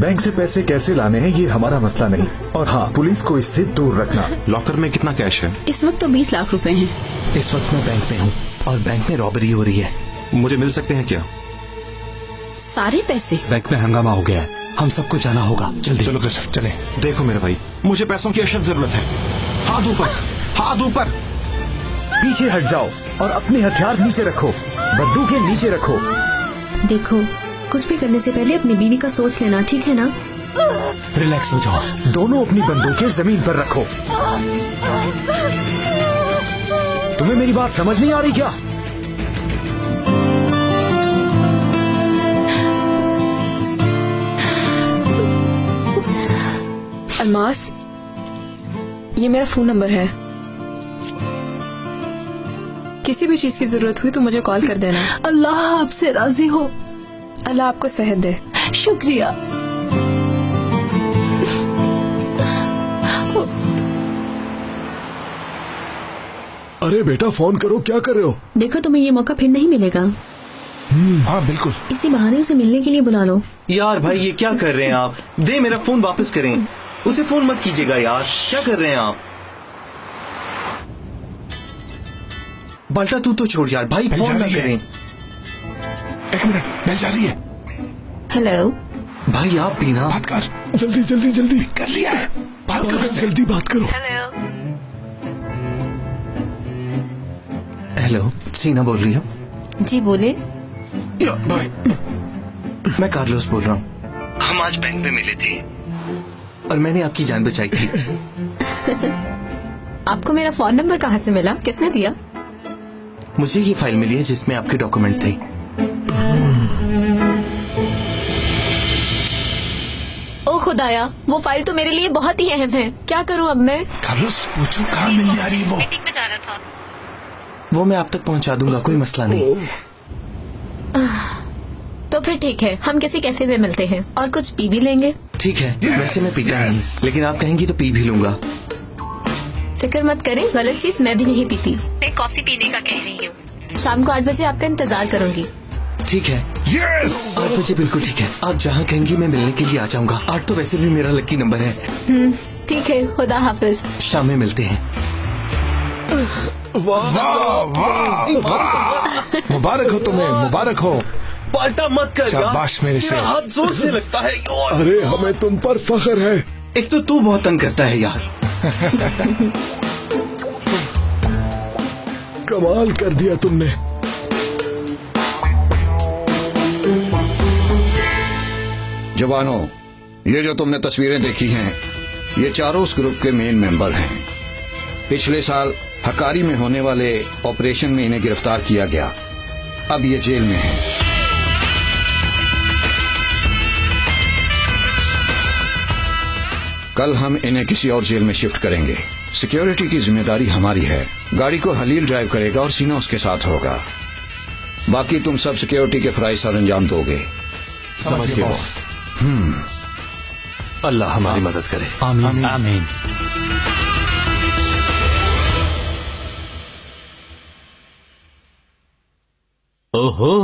Bank से पैसे कैसे लाने हैं ये हमारा मसला नहीं, और हाँ, पुलिस को इससे दूर रखना। लॉकर में कितना कैश है? इस वक्त तो 20 लाख रुपए हैं। इस वक्त मैं बैंक में हूँ और बैंक में रॉबरी हो रही है। मुझे मिल सकते हैं क्या? सारे पैसे? बैंक में हंगामा हो गया है, हम सबको जाना होगा, जल्दी चलो कशिफ चले। देखो मेरे भाई, मुझे पैसों की अशद जरूरत है। हाथ ऊपर, हाथ ऊपर। पीछे हट जाओ और अपने हथियार नीचे रखो, बंदूकें नीचे रखो। देखो, कुछ भी करने से पहले अपनी बीवी का सोच लेना, ठीक है ना? रिलैक्स हो जाओ। दोनों अपनी बंदूकें जमीन पर रखो। तुम्हें मेरी बात समझ नहीं आ रही क्या? अल्मास, ये मेरा फोन नंबर है। किसी भी चीज की जरूरत हुई तो मुझे कॉल कर देना। अल्लाह आपसे राजी हो। अल्लाह आपको सेहत दे। शुक्रिया। अरे बेटा फोन करो, क्या कर रहे हो? देखो, तुम्हें ये मौका फिर नहीं मिलेगा। हाँ बिल्कुल। इसी बहाने उसे मिलने के लिए बुला लो। यार भाई ये क्या कर रहे हैं आप? दे मेरा फोन वापस करें। उसे फोन मत कीजिएगा यार, क्या कर रहे हैं आप? बाल्टा तू तो छोड़ यार भाई, फोन ना करें। एक मिनट, बेल जा रही है। हेलो भाई आप भी ना बात कर, जल्दी जल्दी जल्दी। कर लिया है, बात करो, जल्दी बात करो। हेलो, सीना बोल रही हो? जी बोले। भाई मैं कार्लोस बोल रहा हूँ। हम आज बैंक में मिले थे और मैंने आपकी जान बचाई थी। आपको मेरा फोन नंबर कहाँ से मिला? किसने दिया? मुझे ये फाइल मिली है जिसमें आपके डॉक्यूमेंट थे। ओ खुदाया, वो फाइल तो मेरे लिए बहुत ही अहम है। क्या करूँ अब मैं? कार्लोस पूछो कहाँ मिलने आ रही है वो? मीटिंग में जाना था। वो मैं आप तक पहुंचा दूंगा, कोई मसला नहीं। तो फिर ठीक है, हम किसी कैफे में मिलते हैं और कुछ पी भी लेंगे। ठीक है, वैसे मैं पीता नहीं, लेकिन आप कहेंगी तो पी भी लूंगा। फिक्र मत करें, गलत चीज मैं भी नहीं पीती। मैं कॉफी पीने का कह रही हूँ। शाम को 8 बजे आपका इंतजार करूंगी। ठीक है। यस 8 बजे बिल्कुल ठीक है। आप जहाँ कहेंगी मैं मिलने के लिए आ जाऊंगा। 8 तो वैसे भी मेरा लकी नंबर है। ठीक है, खुदा हाफिज। शाम में मिलते हैं। मुबारक हो तुम्हें, मुबारक हो। पाल्टा मत कर यार, शाबाश मेरे शेर। हाथ जोर से लगता है। अरे हमें तुम पर फख्र है। एक तो तू बहुत तंग करता है यार। कमाल कर दिया तुमने। जवानों, ये जो तुमने तस्वीरें देखी हैं, ये चारों उस ग्रुप के मेन मेंबर हैं। पिछले साल हकारी में होने वाले ऑपरेशन में इन्हें गिरफ्तार किया गया। अब ये जेल में हैं। कल हम इन्हें किसी और जेल में शिफ्ट करेंगे। सिक्योरिटी की जिम्मेदारी हमारी है। गाड़ी को हलील ड्राइव करेगा और सीना उसके साथ होगा। बाकी तुम सब सिक्योरिटी के फराइज सर अंजाम दोगे। समझ गए बॉस। अल्लाह हमारी मदद करे। आमीन आमीन। ओहो,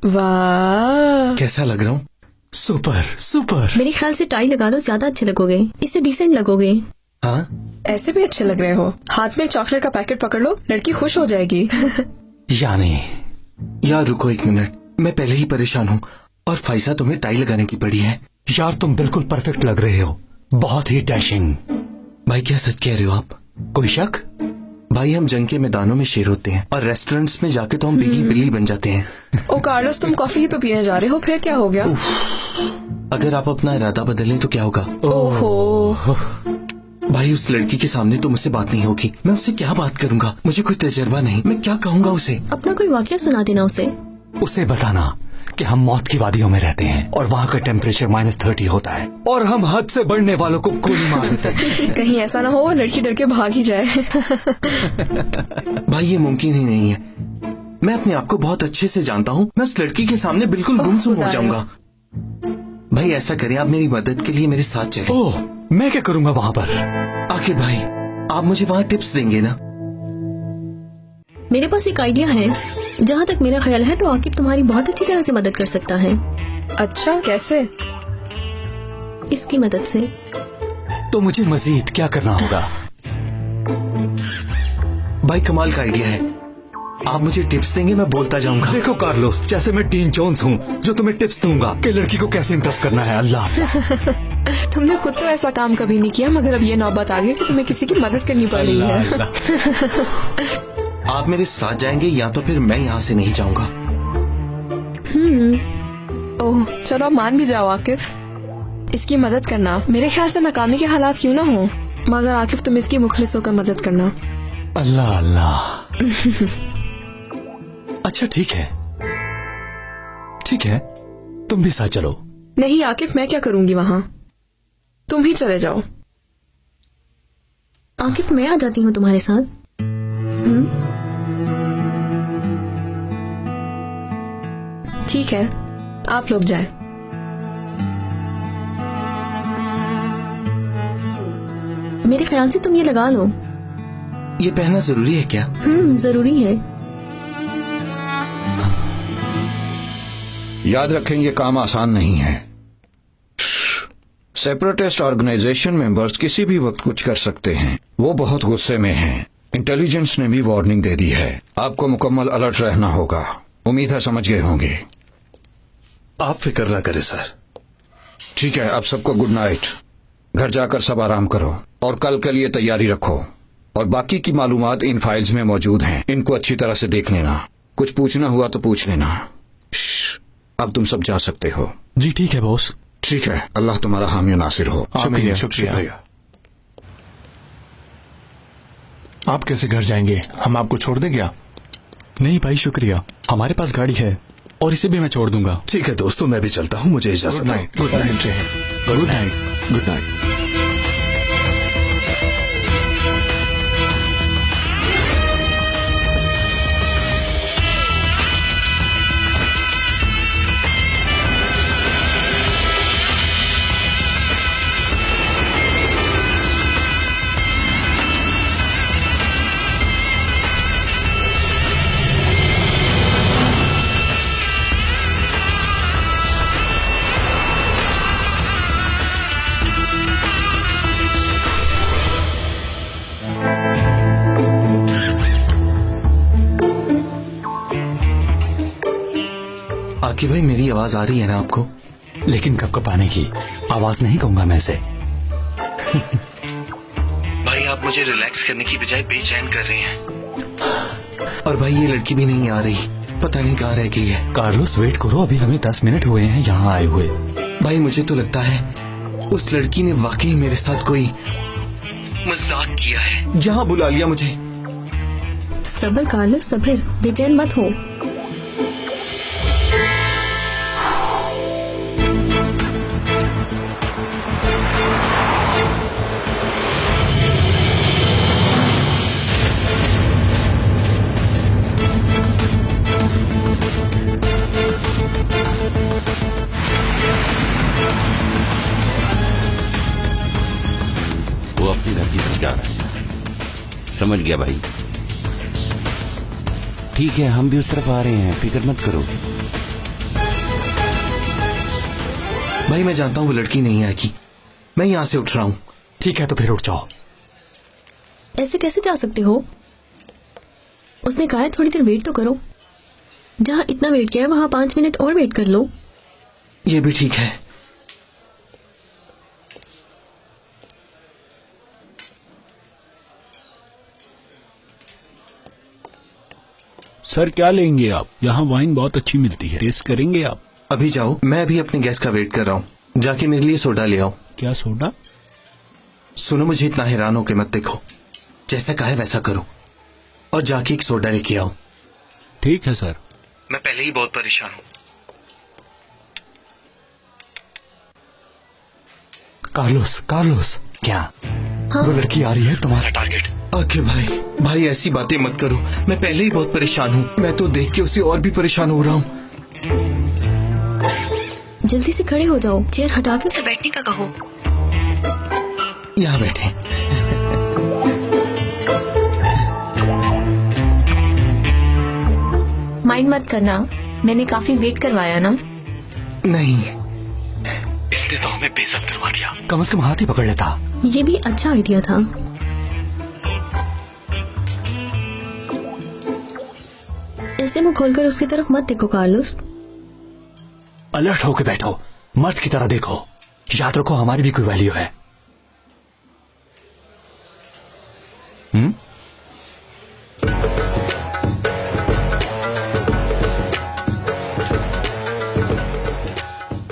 वाह, कैसा लग रहा हूँ? Super super. मेरे ख्याल से टाई लगा दो, ज्यादा अच्छे लगोगे। इससे डिसेंट लगोगे। हाँ ऐसे भी अच्छे लग रहे हो। हाथ में चॉकलेट का पैकेट पकड़ लो, लड़की खुश हो जाएगी। यानी यार रुको एक मिनट, मैं पहले ही परेशान हूँ और फाइजा तुम्हें टाई लगाने की पड़ी है। यार तुम बिल्कुल परफेक्ट लग रहे हो, बहुत ही डैशिंग। भाई क्या सच कह रहे हो आप? कोई शक? भाई हम जंग के मैदानों में शेर होते हैं और रेस्टोरेंट्स में जाके तो हम बिगी बिल्ली बन जाते हैं। ओ कार्लोस, तुम कॉफी ही तो पीने जा रहे हो, फिर क्या हो गया? अगर आप अपना इरादा बदल लें तो क्या होगा? ओहो, भाई उस लड़की के सामने तो मुझसे बात नहीं होगी। मैं उससे क्या बात करूंगा? मुझे कोई तजर्बा नहीं, मैं क्या कहूँगा उसे? अपना कोई वाकया सुना देना उसे। उसे बताना कि हम मौत की वादियों में रहते हैं और वहाँ का टेम्परेचर -30 होता है और हम हद से बढ़ने वालों को गोली मार देते हैं। कहीं ऐसा ना हो वो लड़की डर के भाग ही जाए। भाई ये मुमकिन ही नहीं है। मैं अपने आप को बहुत अच्छे से जानता हूँ। मैं उस लड़की के सामने बिल्कुल गुमसुम हो जाऊंगा। भाई ऐसा करें, आप मेरी मदद के लिए मेरे साथ चलें। ओह, मैं क्या करूँगा वहाँ पर? आखिर भाई आप मुझे वहाँ टिप्स देंगे ना? मेरे पास एक आइडिया है। जहाँ तक मेरा ख्याल है तो आकिब तुम्हारी बहुत अच्छी तरह से मदद कर सकता है। अच्छा, कैसे? इसकी मदद से। तो मुझे मजीद क्या करना होगा? भाई कमाल का आइडिया है, आप मुझे टिप्स देंगे, मैं बोलता जाऊंगा। देखो कार्लोस, जैसे मैं टीन जोन्स हूँ जो तुम्हें टिप्स दूंगा कि लड़की को कैसे इम्प्रेस करना है। अल्लाह तुमने खुद तो ऐसा काम कभी नहीं किया, मगर अब ये नौबत आ गई कि तुम्हें किसी की मदद करनी पड़ रही है। आप मेरे साथ जाएंगे या तो फिर मैं यहाँ से नहीं जाऊंगा। ओह चलो अब मान भी जाओ आकिफ, इसकी मदद करना। मेरे ख्याल से नाकामी के हालात क्यों ना हो, मगर आकिफ तुम इसकी मुखलिस होकर मदद करना। अल्लाह अल्लाह। अच्छा ठीक है, ठीक है, तुम भी साथ चलो। नहीं आकिफ, मैं क्या करूंगी वहाँ, तुम ही चले जाओ। आकिफ मैं आ जाती हूँ तुम्हारे साथ। ठीक है, आप लोग जाएं। मेरे ख्याल से तुम ये लगा लो। ये पहनना जरूरी है क्या? जरूरी है। याद रखें, ये काम आसान नहीं है। सेपरेटिस्ट ऑर्गेनाइजेशन मेंबर्स किसी भी वक्त कुछ कर सकते हैं। वो बहुत गुस्से में हैं। इंटेलिजेंस ने भी वार्निंग दे दी है। आपको मुकम्मल अलर्ट रहना होगा। उम्मीद है समझ गए होंगे। आप फिक्र ना करें सर। ठीक है, अब सबको गुड नाइट। घर जाकर सब आराम करो और कल के लिए तैयारी रखो। और बाकी की मालूमात इन फाइल्स में मौजूद हैं, इनको अच्छी तरह से देख लेना। कुछ पूछना हुआ तो पूछ लेना। अब तुम सब जा सकते हो। जी ठीक है बॉस। ठीक है, अल्लाह तुम्हारा हामी नासिर हो। शुक्रिया शुक्रिया। आप कैसे घर जाएंगे, हम आपको छोड़ दें क्या? नहीं भाई शुक्रिया, हमारे पास गाड़ी है और इसे भी मैं छोड़ दूंगा। ठीक है दोस्तों, मैं भी चलता हूँ, मुझे इजाजत। Good night. Good night. Good night. Good night. Aqib भाई, मेरी आवाज आ रही है ना आपको? लेकिन कपकपाने की आवाज नहीं कहूंगा मैं इसे। भाई आप मुझे रिलैक्स करने की बजाय बेचैन कर रहे हैं। और भाई ये लड़की भी नहीं आ रही, पता नहीं कहाँ रह गई है। कार्लोस वेट करो, अभी हमें 10 मिनट हुए हैं यहाँ आए हुए। भाई मुझे तो लगता है उस लड़की ने वाकई मेरे साथ कोई मजाक किया है। यहाँ बुला लिया मुझे। सब्र कार्लोस सब्र, बेचैन मत हो। अपनी धरती पर जा रहा है। समझ गया भाई। ठीक है, हम भी उस तरफ आ रहे हैं, फिक्र मत करो। भाई मैं जानता हूँ वो लड़की नहीं आएगी, मैं यहाँ से उठ रहा हूँ। ठीक है तो फिर उठ जाओ। ऐसे कैसे जा सकते हो? उसने कहा है थोड़ी देर वेट तो करो। जहाँ इतना वेट किया है वहाँ 5 मिनट और वेट कर लो। ये भी ठीक है। सर क्या लेंगे आप? यहाँ वाइन बहुत अच्छी मिलती है, टेस्ट करेंगे आप? अभी जाओ, मैं अभी अपने गैस का वेट कर रहा हूँ। जाके मेरे लिए सोडा ले आओ। क्या सोडा? सुनो, मुझे इतना हैरान होके मत देखो, जैसा कहा है वैसा करो और जाके एक सोडा लेके आओ। ठीक है सर। मैं पहले ही बहुत परेशान हूँ। कार्लोस, कार्लोस क्या? हाँ? वो लड़की आ रही है, तुम्हारा टारगेट। आके भाई ऐसी बातें मत करो, मैं पहले ही बहुत परेशान हूँ। मैं तो देख के उसे और भी परेशान हो रहा हूँ। जल्दी से खड़े हो जाओ, चेयर हटा के उसे बैठने का कहो। यहाँ बैठे। माइंड मत करना, मैंने काफी वेट करवाया ना। नहीं, इसने तो हमें बेइज्जत करवा दिया। कम से कम हाथ ही पकड़ लेता। ये भी अच्छा आइडिया था। ऐसे मुंह खोलकर उसकी तरफ मत देखो कार्लोस। अलर्ट होके बैठो, मर्द की तरह देखो। याद रखो हमारी भी कोई वैल्यू है।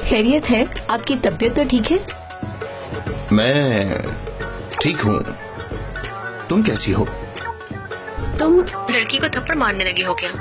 खैरियत है? आपकी तबीयत तो ठीक है? मैं ठीक हूँ। तुम कैसी हो? तुम लड़की को थप्पड़ मारने लगी हो क्या?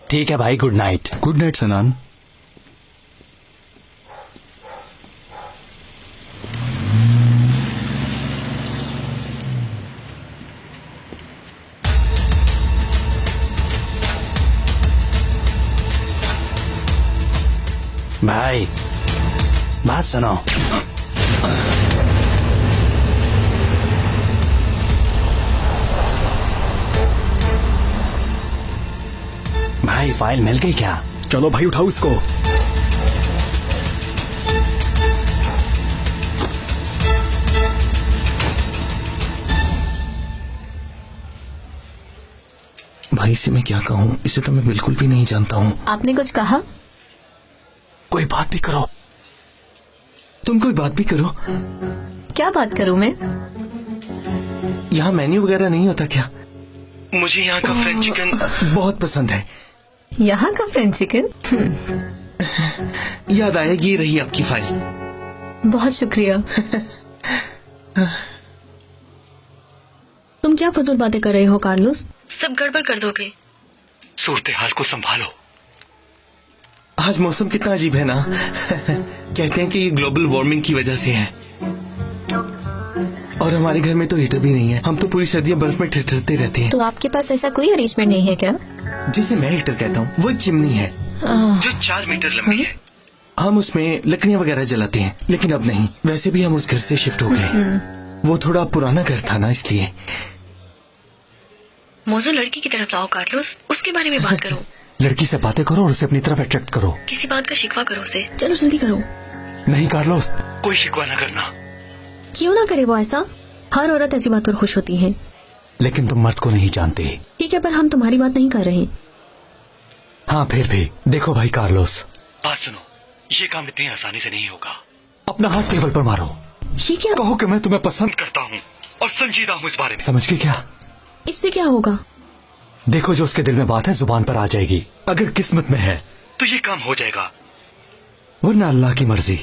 ठीक है भाई, गुड नाइट। गुड नाइट सनान। भाई बात सुनो। भाई फाइल मिल गई क्या? चलो भाई उठाओ इसको। भाई से मैं क्या कहूँ, इसे तो मैं बिल्कुल भी नहीं जानता हूँ। आपने कुछ कहा? कोई बात भी करो। तुम कोई बात भी करो। क्या बात करूं मैं? यहाँ मेन्यू वगैरह नहीं होता क्या? मुझे यहाँ का फ्रेंच चिकन बहुत पसंद है। यहाँ का फ्रेंच चिकन? याद आया, ये रही आपकी फाइल। बहुत शुक्रिया। तुम क्या फजूल बातें कर रहे हो कार्लोस? सब गड़बड़ कर दोगे। सूरत हाल को संभालो। आज मौसम कितना अजीब है ना। कहते हैं कि ये ग्लोबल वार्मिंग की वजह से है। और हमारे घर में तो हीटर भी नहीं है। हम तो पूरी सर्दियां बर्फ में ठिठुरते रहते हैं। तो आपके पास ऐसा कोई अरेंजमेंट नहीं है क्या? जिसे मैं हीटर कहता हूँ वो चिमनी है जो 4 मीटर लंबी है। हम उसमें लकड़ियाँ वगैरह जलाते हैं, लेकिन अब नहीं। वैसे भी हम उस घर से शिफ्ट हो गए। वो थोड़ा पुराना घर था ना, इसलिए। मौजूद लड़की की तरफ लाओ कार्लोस, उसके बारे में बात करो। लड़की से बातें करो और उसे अपनी तरफ अट्रैक्ट करो। किसी बात का शिकवा करो उसे। चलो जल्दी करो। नहीं कार्लोस, कोई शिकवा ना करना। क्यों ना करे वो ऐसा? हर औरत ऐसी बात पर खुश होती है। लेकिन तुम मर्द को नहीं जानते। ठीक है, पर हम तुम्हारी बात नहीं कर रहे। हाँ फिर भी देखो भाई कार्लोस, बात सुनो। ये काम इतनी आसानी से नहीं होगा। अपना हाथ टेबल पर मारो। ये क्या? कहो कि मैं तुम्हें पसंद करता हूँ और संजीदा हूँ इस बारे में। समझ गए क्या? इससे क्या होगा? देखो, जो उसके दिल में बात है जुबान पर आ जाएगी। अगर किस्मत में है तो ये काम हो जाएगा, वरना अल्लाह की मर्जी।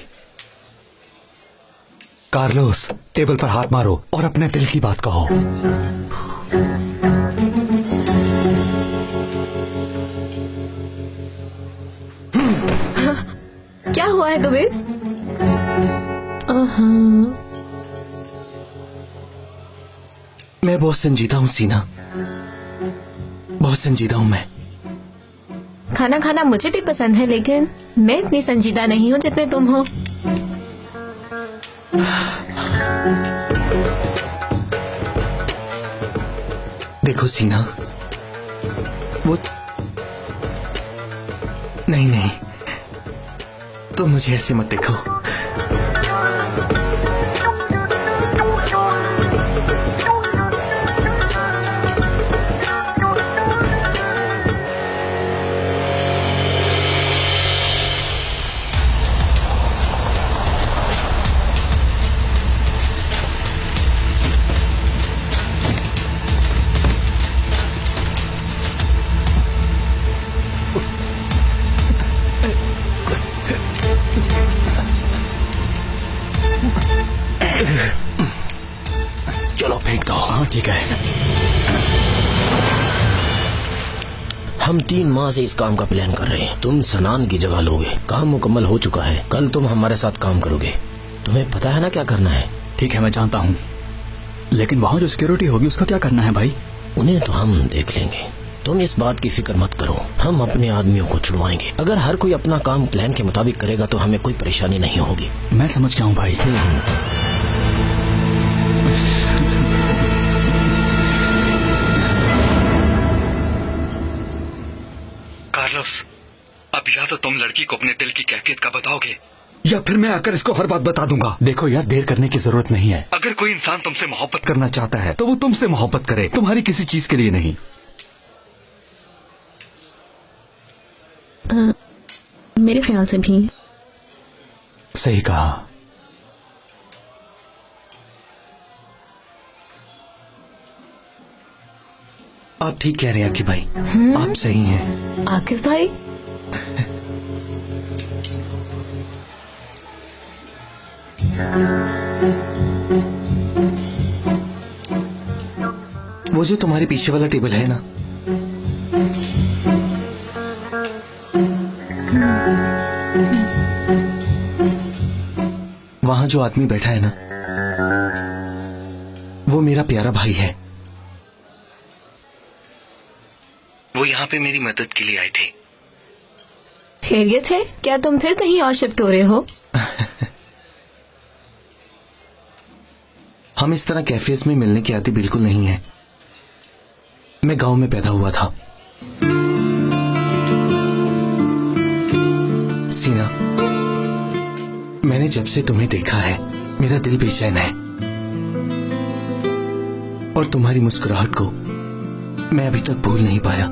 कार्लोस, टेबल पर हाथ मारो और अपने दिल की बात कहो। क्या हुआ है तुम्हें? मैं बहुत संजीदा हूँ सीना, बहुत संजीदा हूँ मैं। खाना खाना मुझे भी पसंद है, लेकिन मैं इतनी संजीदा नहीं हूँ जितने तुम हो। देखो सीना, वो नहीं, तो मुझे ऐसे मत देखो। चलो फेंक दो। हाँ ठीक है। हम 3 माह से इस काम का प्लान कर रहे हैं। तुम सनान की जगह लोगे। काम मुकम्मल हो चुका है। कल तुम हमारे साथ काम करोगे। तुम्हें पता है ना क्या करना है? ठीक है, मैं जानता हूँ। लेकिन वहाँ जो सिक्योरिटी होगी उसका क्या करना है भाई? उन्हें तो हम देख लेंगे, तुम इस बात की फिक्र मत करो। हम अपने आदमियों को छुड़वाएंगे। अगर हर कोई अपना काम प्लान के मुताबिक करेगा तो हमें कोई परेशानी नहीं होगी। मैं समझ गया हूँ भाई। कार्लोस, अब या तो तुम लड़की को अपने दिल की कैफियत का बताओगे या फिर मैं आकर इसको हर बात बता दूंगा। देखो यार, देर करने की जरूरत नहीं है। अगर कोई इंसान तुमसे मोहब्बत करना चाहता है तो वो तुमसे मोहब्बत करे, तुम्हारी किसी चीज के लिए नहीं। मेरे ख्याल से भी सही कहा। आप ठीक कह रहे हैं आकिब भाई, आप सही हैं। आकिब भाई, वो जो तुम्हारे पीछे वाला टेबल है ना, वहां जो आदमी बैठा है ना, वो मेरा प्यारा भाई है। वो यहाँ पे मेरी मदद के लिए आए थे। खैरियत है? क्या तुम फिर कहीं और शिफ्ट हो रहे हो? हम इस तरह कैफेज में मिलने की आदत बिल्कुल नहीं है। मैं गांव में पैदा हुआ था। सीना, मैंने जब से तुम्हें देखा है मेरा दिल बेचैन है, और तुम्हारी मुस्कुराहट को मैं अभी तक भूल नहीं पाया।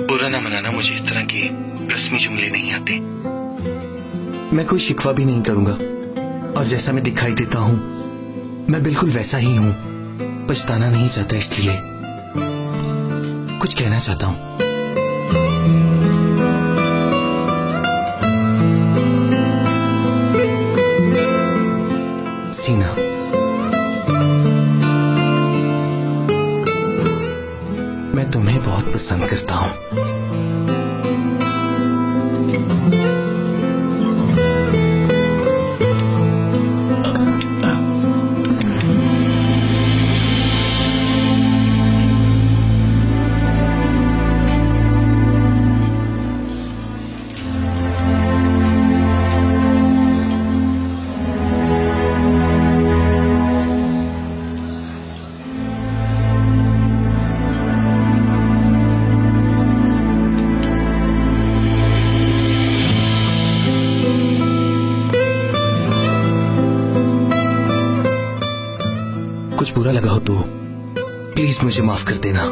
बुरा ना मनाना, मुझे इस तरह के रस्मी जुमले नहीं आते। मैं कोई शिकवा भी नहीं करूंगा, और जैसा मैं दिखाई देता हूं मैं बिल्कुल वैसा ही हूं। पछताना नहीं चाहता, इसलिए कुछ कहना चाहता हूं। सीना, मैं तुम्हें बहुत पसंद करता हूं। कुछ बुरा लगा हो तो प्लीज मुझे माफ कर देना।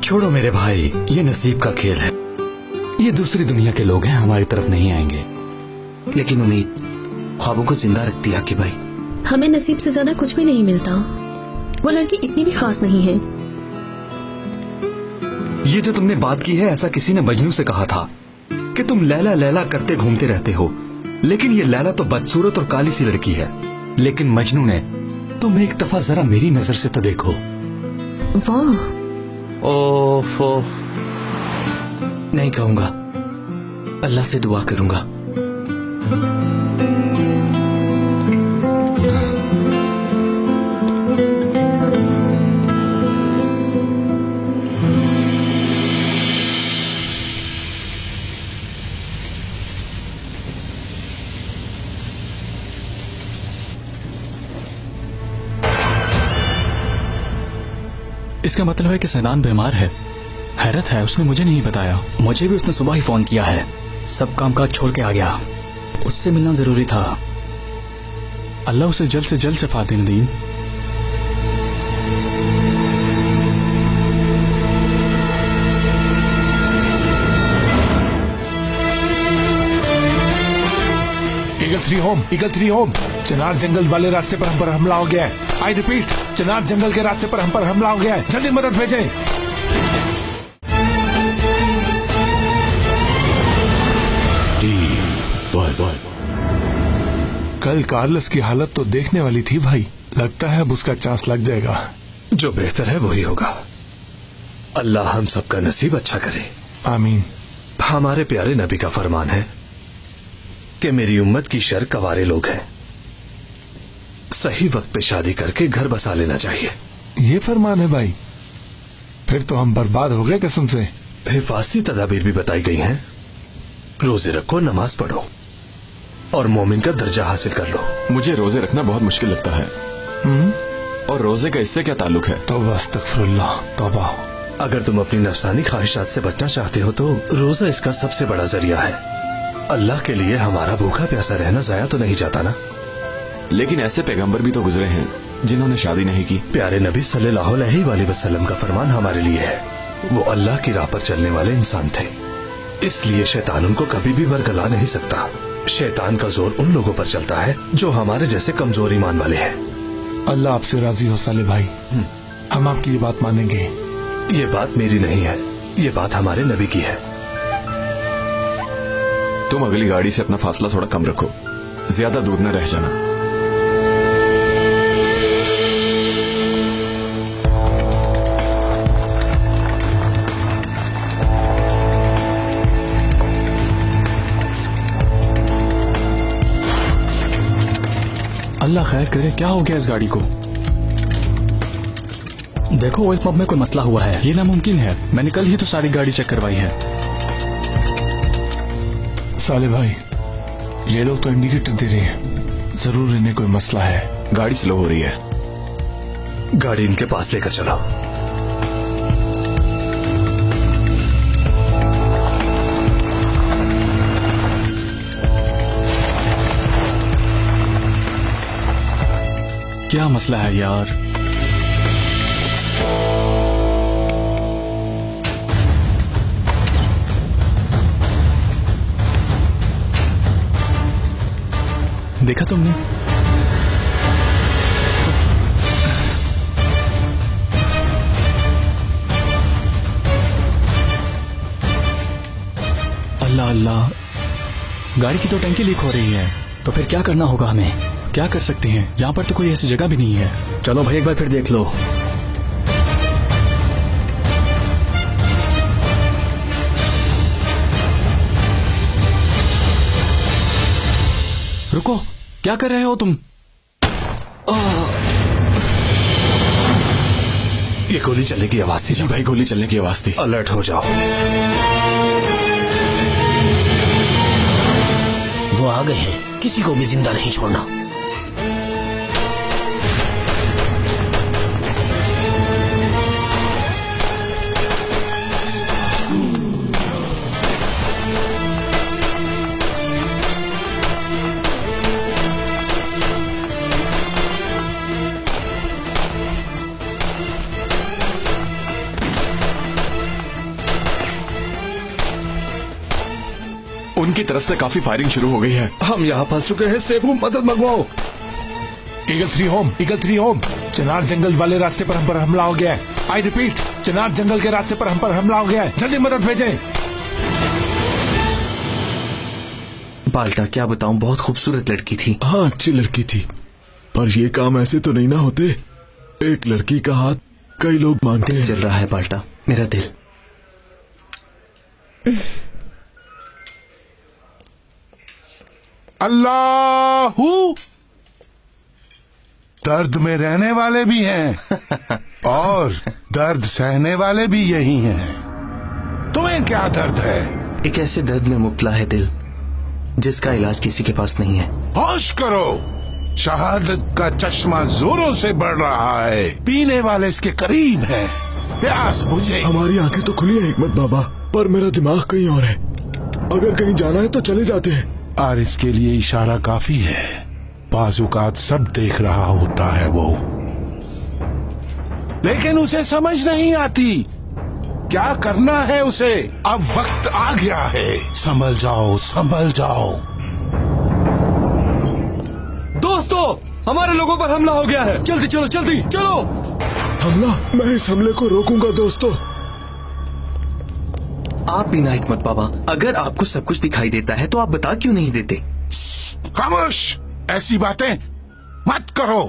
छोड़ो मेरे भाई, ये नसीब का खेल है। ये दूसरी दुनिया के लोग हैं, हमारी तरफ नहीं आएंगे। लेकिन उम्मीद ख्वाबों को जिंदा रखती है आकिब भाई। हमें नसीब से ज्यादा कुछ भी नहीं मिलता। वो लड़की इतनी भी खास नहीं है। ये जो तुमने बात की है, ऐसा किसी ने मजनू से कहा था कि तुम लैला लैला करते घूमते रहते हो, लेकिन ये लैला तो बदसूरत और काली सी लड़की है। लेकिन मजनू ने तुम एक दफा जरा मेरी नजर से तो देखो। वाह, ओफो, नहीं कहूंगा, अल्लाह से दुआ करूंगा। इसका मतलब है कि सनान बीमार है। हैरत है, उसने मुझे नहीं बताया। मुझे भी उसने सुबह ही फोन किया है। सब काम काज छोड़ के आ गया। उससे मिलना जरूरी था। अल्लाह उसे जल्द से जल्द शफा दे Nadeem. Eagle 3 home, eagle 3 home. चिनार जंगल वाले रास्ते पर हम पर हमला हो गया है। आई रिपीट, चिनार जंगल के रास्ते पर हम पर हमला हो गया है। जल्दी मदद भेजें। कल कार्लस की हालत तो देखने वाली थी भाई। लगता है अब उसका चांस लग जाएगा। जो बेहतर है वही होगा। अल्लाह हम सबका नसीब अच्छा करे। आमीन। हमारे प्यारे नबी का फरमान है कि मेरी उम्मत की शर कवारे लोग हैं। सही वक्त पे शादी करके घर बसा लेना चाहिए। ये फरमान है भाई? फिर तो हम बर्बाद हो गए कसम से। हिफाजती तदाबीर भी बताई गई हैं। रोजे रखो, नमाज पढ़ो और मोमिन का दर्जा हासिल कर लो। मुझे रोजे रखना बहुत मुश्किल लगता है। और रोजे का इससे क्या ताल्लुक है? तौबा अस्तगफिरुल्लाह, तौबा। अगर तुम अपनी नफ्सानी ख्वाहिशात से बचना चाहते हो तो रोजा इसका सबसे बड़ा जरिया है। अल्लाह के लिए हमारा भूखा प्यासा रहना जाया तो नहीं जाता ना। लेकिन ऐसे पैगंबर भी तो गुजरे हैं जिन्होंने शादी नहीं की। प्यारे नबी सल्लल्लाहु अलैहि वसल्लम का फरमान हमारे लिए है। वो अल्लाह की राह पर चलने वाले इंसान थे, इसलिए शैतान उनको कभी भी वरगला नहीं सकता। शैतान का जोर उन लोगों पर चलता है जो हमारे जैसे कमजोर ईमान वाले हैं। अल्लाह आपसे राजी हो साले भाई, हम आपकी ये बात मानेंगे। ये बात मेरी नहीं है, ये बात हमारे नबी की है। तुम अगली गाड़ी से अपना फासला थोड़ा कम रखो, ज्यादा दूर न रह जाना। अल्लाह खैर करे, क्या हो गया इस गाड़ी को? देखो ऑयल पंप में कोई मसला हुआ है। ये नामुमकिन है, मैंने कल ही तो सारी गाड़ी चेक करवाई है। साले भाई ये लोग तो इंडिकेटर दे रहे हैं, जरूर इन्हें कोई मसला है। गाड़ी स्लो हो रही है, गाड़ी इनके पास लेकर चलो। क्या मसला है यार? देखा तुमने? अल्लाह अल्लाह, गाड़ी की तो टंकी लीक हो रही है। तो फिर क्या करना होगा हमें? क्या कर सकते हैं? यहाँ पर तो कोई ऐसी जगह भी नहीं है। चलो भाई एक बार फिर देख लो। रुको, क्या कर रहे हो तुम? ये गोली चलने की आवाज थी। जी भाई, गोली चलने की आवाज थी। अलर्ट हो जाओ। वो आ गए हैं, किसी को भी जिंदा नहीं छोड़ना। उनकी तरफ से काफी फायरिंग शुरू हो गई है। हम यहाँ फंस चुके हैं, सेबू मदद मंगवाओ। ईगल 3 होम, चिनार जंगल वाले रास्ते पर हम पर हमला हो गया है। आई रिपीट, चिनार जंगल के रास्ते पर हम पर हमला हो गया है, जल्दी मदद भेजें। बाल्टा क्या बताऊं, बहुत खूबसूरत लड़की थी। हाँ अच्छी लड़की थी, पर ये काम ऐसे तो नहीं ना होते। एक लड़की का हाथ कई लोग मांगते हैं। चल रहा है बाल्टा, मेरा दिल। अल्लाहू, दर्द में रहने वाले भी हैं और दर्द सहने वाले भी यही हैं। तुम्हें क्या दर्द है? एक ऐसे दर्द में मुब्तला है दिल जिसका इलाज किसी के पास नहीं है। होश करो, शहादत का चश्मा जोरों से बढ़ रहा है, पीने वाले इसके करीब है। प्यास बुझे। हमारी आंखें तो खुली है हिकमत बाबा, पर मेरा दिमाग कहीं और है। अगर कहीं जाना है तो चले जाते हैं। और इसके लिए इशारा काफी है, बाजुकात सब देख रहा होता है वो, लेकिन उसे समझ नहीं आती क्या करना है उसे। अब वक्त आ गया है, संभल जाओ, संभल जाओ। दोस्तों, हमारे लोगों पर हमला हो गया है, जल्दी चलो, जल्दी चलो। हमला? मैं इस हमले को रोकूंगा दोस्तों। आप भी ना हिकमत बाबा, अगर आपको सब कुछ दिखाई देता है तो आप बता क्यों नहीं देते? खामोश, ऐसी बातें मत करो।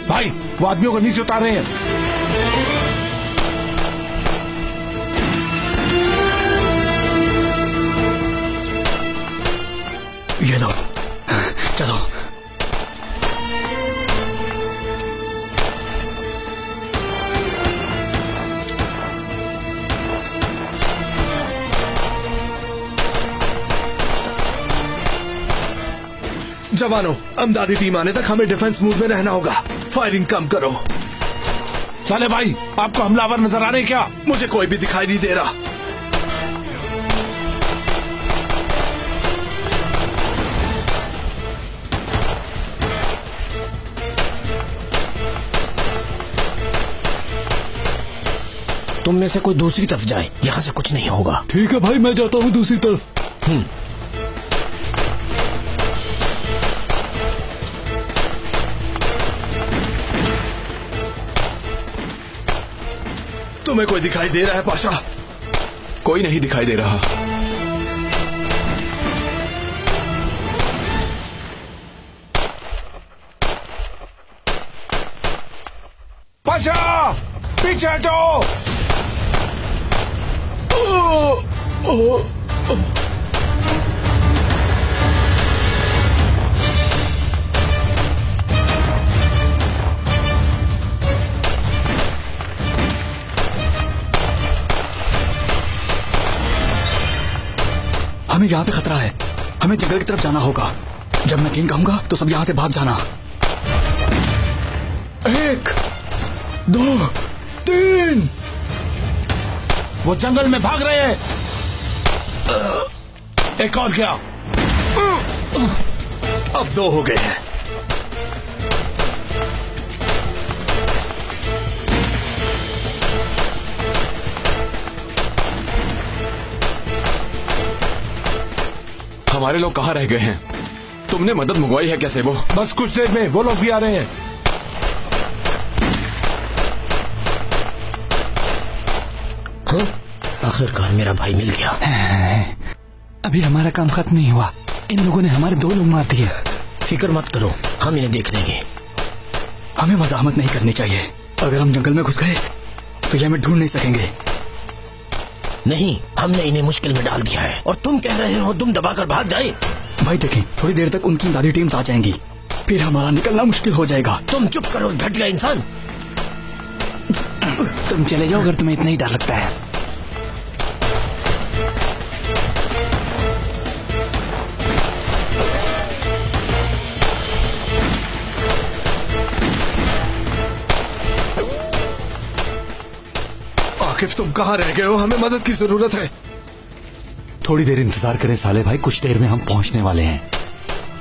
भाई वो आदमियों को नीचे उतार रहे हैं। ये लो, चलो। जवानों, अमदादी टीम आने तक हमें डिफेंस मूड में रहना होगा। फायरिंग कम करो। साले भाई, आपको हमलावर नजर आ रहे क्या? मुझे कोई भी दिखाई नहीं दे रहा। तुम में से कोई दूसरी तरफ जाए, यहाँ से कुछ नहीं होगा। ठीक है भाई, मैं जाता हूँ दूसरी तरफ। तुम्हें कोई दिखाई दे रहा है पाशा? कोई नहीं दिखाई दे रहा। पाशा, पीछे हटो। हमें यहाँ पे खतरा है, हमें जंगल की तरफ जाना होगा। जब मैं किंग कहूंगा तो सब यहाँ से भाग जाना। 1 2 3। वो जंगल में भाग रहे हैं। एक और क्या? अब 2 हो गए हैं। हमारे लोग कहाँ रह गए हैं? तुमने मदद मंगवाई है कैसे? वो बस कुछ देर में वो लोग भी आ रहे हैं। हाँ? आखिरकार मेरा भाई मिल गया। अभी हमारा काम खत्म नहीं हुआ। इन लोगों ने हमारे 2 लोग मार दिए। फिक्र मत करो, हम इन्हें देख लेंगे। हमें मजामत नहीं करनी चाहिए। अगर हम जंगल में घुस गए तो ये हमें ढूंढ नहीं सकेंगे। नहीं, हमने इन्हें मुश्किल में डाल दिया है और तुम कह रहे हो तुम दबाकर भाग जाए। भाई देखें, थोड़ी देर तक उनकी दादी टीम्स आ जाएंगी, फिर हमारा निकलना मुश्किल हो जाएगा। तुम चुप करो, घटिया इंसान। तुम चले जाओ अगर तुम्हें इतना ही डर लगता है। आकिफ, तुम कहाँ रह गए हो? हमें मदद की जरूरत है। थोड़ी देर इंतजार करें साले भाई, कुछ देर में हम पहुंचने वाले हैं।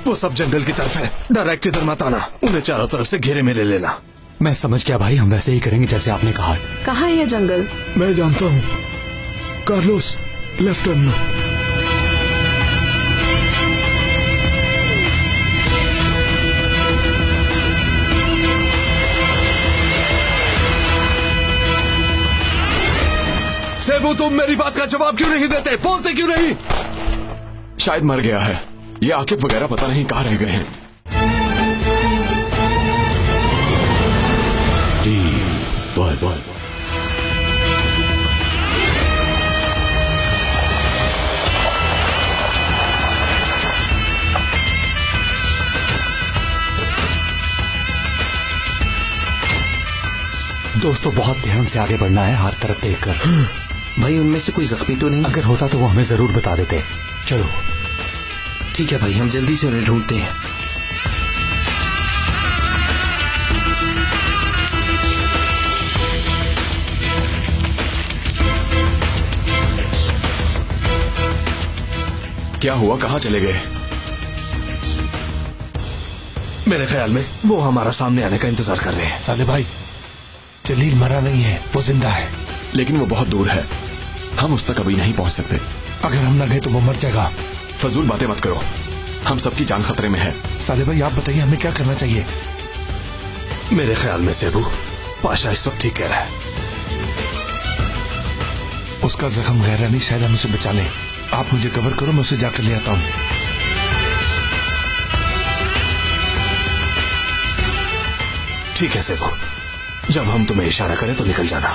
वो सब जंगल की तरफ है, डायरेक्ट इधर मत आना। उन्हें चारों तरफ से घेरे में ले लेना। मैं समझ गया भाई, हम वैसे ही करेंगे जैसे आपने कहा। कहाँ है ये जंगल? मैं जानता हूँ। कार्लोस, लेफ्ट टर्न लो। सेबू, तुम मेरी बात का जवाब क्यों नहीं देते? बोलते क्यों नहीं? शायद मर गया है। ये आकिफ वगैरह पता नहीं कहाँ रह गए हैं। दोस्तों, बहुत ध्यान से आगे बढ़ना है, हर तरफ देखकर। भाई, उनमें से कोई जख्मी तो नहीं? अगर होता तो वो हमें जरूर बता देते। चलो। ठीक है भाई, हम जल्दी से उन्हें ढूंढते हैं। क्या हुआ? कहाँ चले गए? मेरे ख्याल में वो हमारा सामने आने का इंतजार कर रहे हैं। साले भाई, जलील मरा नहीं है, वो जिंदा है, लेकिन वो बहुत दूर है, हम उस तक अभी नहीं पहुंच सकते। अगर हम न गए तो वो मर जाएगा। फजूल बातें मत करो, हम सबकी जान खतरे में है। साले भाई आप बताइए हमें क्या करना चाहिए? मेरे ख्याल में सेबू, पाशा इस वक्त ठीक कह रहा है। उसका जख्म गहरा नहीं, शायद हम उसे बचा लें। आप मुझे कवर करो, मैं उसे जाकर ले आता हूँ। ठीक है सेबू, जब हम तुम्हें इशारा करें तो निकल जाना।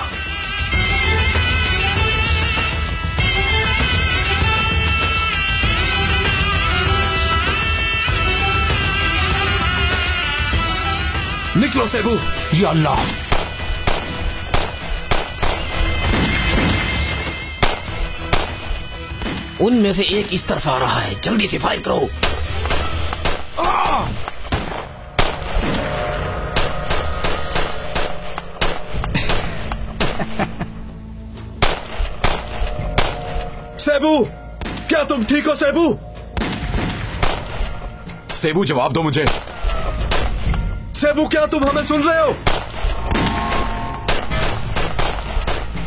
निकलो सेबू। या अल्लाह, उनमें से एक इस तरफ आ रहा है, जल्दी से फायर करो। सेबू, क्या तुम ठीक हो सेबू? सेबू जवाब दो मुझे। सेबू क्या तुम हमें सुन रहे हो?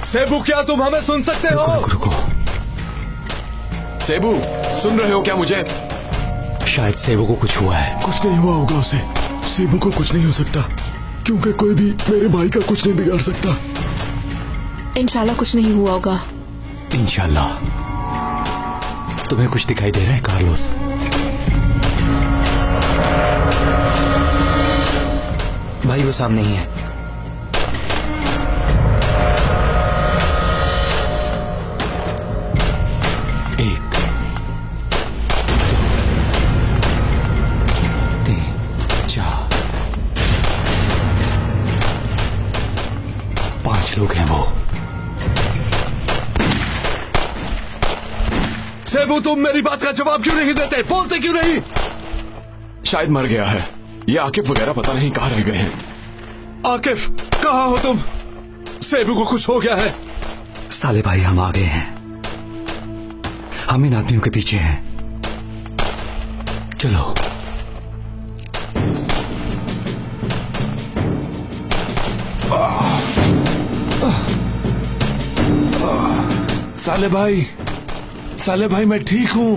सेबू क्या तुम हमें सुन सकते हो? रुको। सेबू सुन रहे हो क्या मुझे? शायद सेबू को कुछ हुआ है। कुछ नहीं हुआ होगा उसे। सेबू को कुछ नहीं हो सकता, क्योंकि कोई भी मेरे भाई का कुछ नहीं बिगाड़ सकता। इंशाल्लाह कुछ नहीं हुआ होगा। इंशाल्लाह। तुम्हें कुछ दिखाई दे रहा है कार्लोस? भाई वो सामने ही है। एक, दो, तीन, चार, 5 लोग हैं वो। सेबू तुम मेरी बात का जवाब क्यों नहीं देते? बोलते क्यों नहीं? शायद मर गया है। ये आकिफ वगैरह पता नहीं कहाँ रह गए हैं। आकिफ कहाँ हो तुम? सेबू को कुछ हो गया है। साले भाई हम आ गए हैं, हम इन आदमियों के पीछे हैं। चलो। साले भाई मैं ठीक हूं।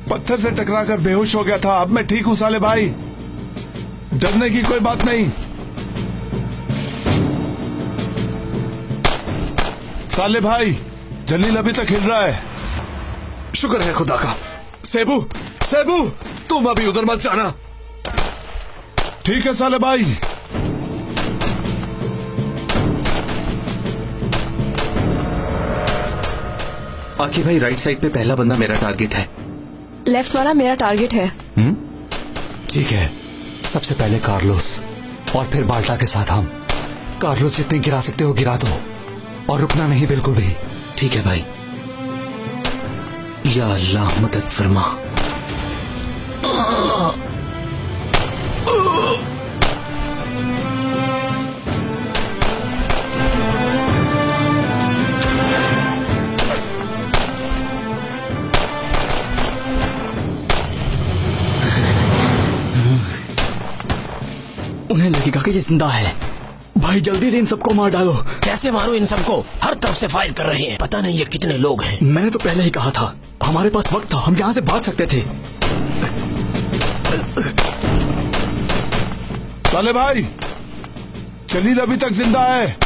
पत्थर से टकराकर बेहोश हो गया था, अब मैं ठीक हूं साले भाई, डरने की कोई बात नहीं। साले भाई, जलील अभी तक हिल रहा है। शुक्र है खुदा का। सेबू, सेबू तुम अभी उधर मत जाना। ठीक है साले भाई। आकिफ भाई, राइट साइड पे पहला बंदा मेरा टारगेट है। लेफ्ट वाला मेरा टारगेट है। ठीक है, सबसे पहले कार्लोस और फिर बाल्टा के साथ हम। कार्लोस जितने गिरा सकते हो गिरा दो और रुकना नहीं बिल्कुल भी। ठीक है भाई। या अल्लाह मदद फरमा। उन्हें लगेगा कि ये जिंदा है। भाई जल्दी से इन सबको मार डालो। कैसे मारूं इन सबको? हर तरफ से फायर कर रहे हैं, पता नहीं ये कितने लोग हैं। मैंने तो पहले ही कहा था, हमारे पास वक्त था, हम यहाँ से भाग सकते थे। साले भाई, जलील अभी तक जिंदा है।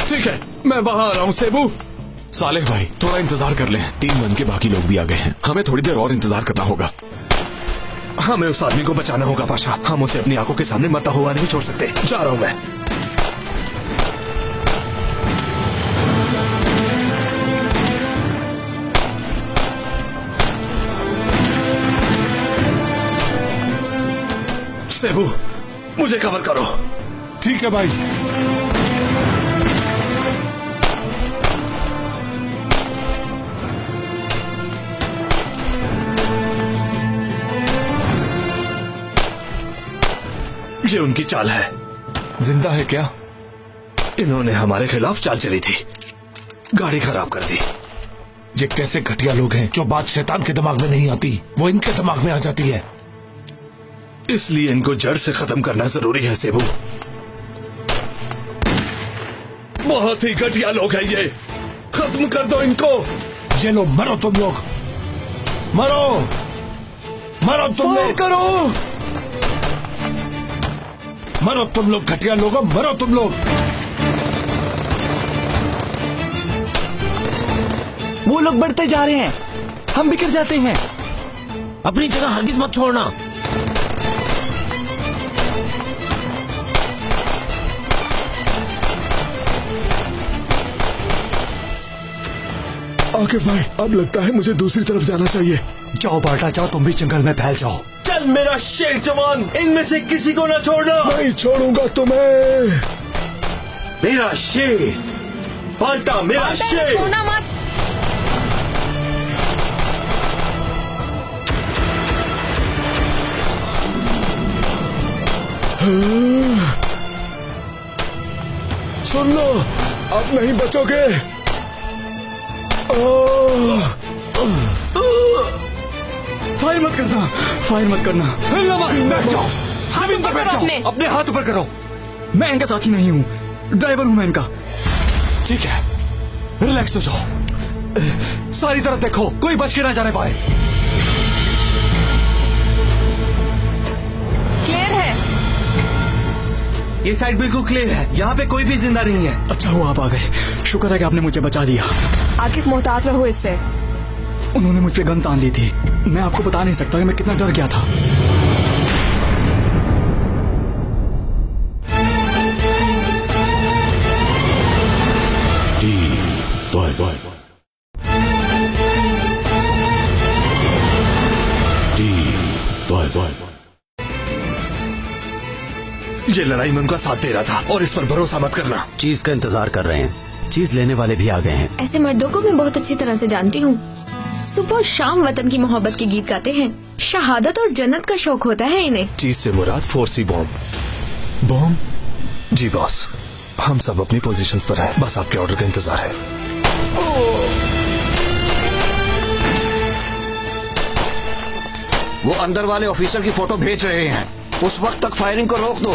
ठीक है, मैं वहां आ रहा हूं सेबू। सालेह भाई थोड़ा इंतजार कर लें, टीम 1 के बाकी लोग भी आ गए हैं, हमें थोड़ी देर और इंतजार करना होगा। हमें उस आदमी को बचाना होगा पाशा, हम उसे अपनी आंखों के सामने मरता हुआ नहीं छोड़ सकते। जा रहा हूं मैं। सेबू मुझे कवर करो। ठीक है भाई। ये उनकी चाल है। जिंदा है क्या? इन्होंने हमारे खिलाफ चाल चली थी, गाड़ी खराब कर दी। ये कैसे घटिया लोग हैं, जो बात शैतान के दिमाग में नहीं आती वो इनके दिमाग में आ जाती है। इसलिए इनको जड़ से खत्म करना जरूरी है सेबू। बहुत ही घटिया लोग हैं ये, खत्म कर दो इनको। ये लो, मरो तुम लोग, मरो मरो तुम लोग, करो मरो तुम लोग, घटिया लोगों, मरो तुम लोग। वो लोग बढ़ते जा रहे हैं, हम बिखर जाते हैं। अपनी जगह हरगिज मत छोड़ना। आकिफ भाई, अब लगता है मुझे दूसरी तरफ जाना चाहिए। जाओ बाटा जाओ, तुम भी जंगल में फैल जाओ। चल मेरा शेर जवान, इनमें से किसी को ना छोड़ना। नहीं छोड़ूंगा तुम्हें। मेरा शेर बाल्टा, मेरा शेर। छोड़ना मत। सुन लो, अब नहीं बचोगे। फायर मत करना, फायर मत करना। बैठ जाओ, जमीन पर बैठ जाओ, अपने हाथ ऊपर करो। मैं इनका साथी नहीं हूँ, ड्राइवर हूँ मैं इनका। ठीक है, रिलैक्स हो जाओ। सारी तरफ देखो, कोई बच के ना जाने पाए। क्लियर है? ये साइड बिल्कुल क्लियर है, यहाँ पे कोई भी जिंदा नहीं है। अच्छा हुआ आप आ गए, शुक्र है कि आपने मुझे बचा दिया। आकिफ मोहताज रहो इससे। उन्होंने मुझ पे गन तान दी थी, मैं आपको बता नहीं सकता कि मैं कितना डर गया था। ये लड़ाई में उनका साथ दे रहा था और इस पर भरोसा मत करना। चीज का इंतजार कर रहे हैं, चीज लेने वाले भी आ गए हैं। ऐसे मर्दों को मैं बहुत अच्छी तरह से जानती हूँ। सुबह और शाम वतन की मोहब्बत के गीत गाते हैं, शहादत और जन्नत का शौक होता है इन्हें। चीज से मुराद 4C बॉम्ब। बॉम्ब? जी बॉस, हम सब अपनी पोजीशंस पर हैं, बस आपके ऑर्डर का इंतजार है। वो अंदर वाले ऑफिसर की फोटो भेज रहे हैं, उस वक्त तक फायरिंग को रोक दो।